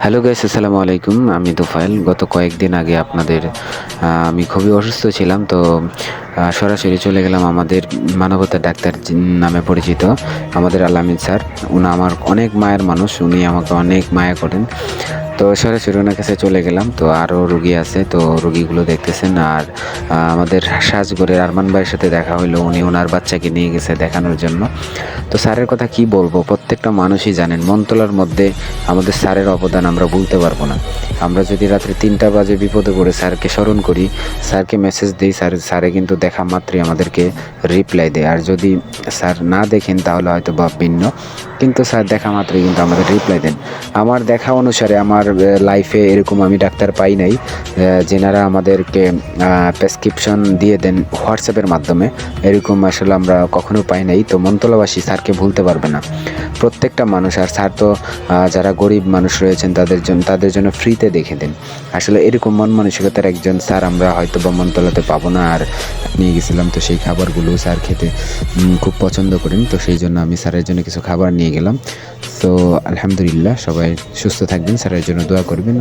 Hello guys, আসসালামু আলাইকুম। আমি তোফায়েল। গত কয়েকদিন আগে আমি খুবই অসুস্থ ছিলাম, তো সরাসরি চলে গেলাম আমাদের মানবতার ডাক্তার নামে পরিচিত আমাদের আলামিন স্যার। আমার অনেক মায়ের মানুষ, উনি আমাকে অনেক মায়া করেন। তো সরাসরি ওনার কাছে চলে গেলাম। তো আরও রুগী আছে, তো রুগীগুলো দেখতেছেন। আর আমাদের সাজগড়ের আরমান ভাইয়ের সাথে দেখা হইলো, উনি ওনার বাচ্চাকে নিয়ে গেছে দেখানোর জন্য। তো স্যারের কথা কি বলবো, প্রত্যেকটা মানুষই জানেন মনতলার মধ্যে আমাদের স্যারের অবদান আমরা ভুলতে পারবো না। আমরা যদি রাত্রে 3টা বাজে বিপদে পড়ে স্যারকে স্মরণ করি, স্যারকে মেসেজ দিই, স্যারে কিন্তু দেখা মাত্রই আমাদেরকে রিপ্লাই দেয়। আর যদি স্যার না দেখেন তাহলে হয়তো বা ভিন্ন, কিন্তু স্যার দেখা মাত্রই কিন্তু আমাদের রিপ্লাই দেন। আমার দেখা অনুসারে আমার লাইফে এরকম আমি ডাক্তার পাই নাই যেনারা আমাদেরকে প্রেসক্রিপশন দিয়ে দেন হোয়াটসঅ্যাপের মাধ্যমে। এরকম আসলে আমরা কখনো পাই নাই। তো মনতলাবাসী স্যারকে ভুলতে পারবে না, প্রত্যেকটা মানুষ। আর স্যার তো যারা গরিব মানুষ রয়েছেন তাদের জন্য ফ্রিতে দেখে দেন। আসলে এরকম মন মানসিকতার একজন স্যার আমরা হয়তো বা মনতলাতে পাবো না। আর নিয়ে গেছিলাম, তো সেই খাবারগুলো স্যার খেতে খুব পছন্দ করেন, তো সেই জন্য আমি স্যারের জন্য কিছু খাবার নিয়ে গেলাম। তো আলহামদুলিল্লাহ, সবাই সুস্থ থাকবেন, স্যারের জন্য দোয়া করবেন।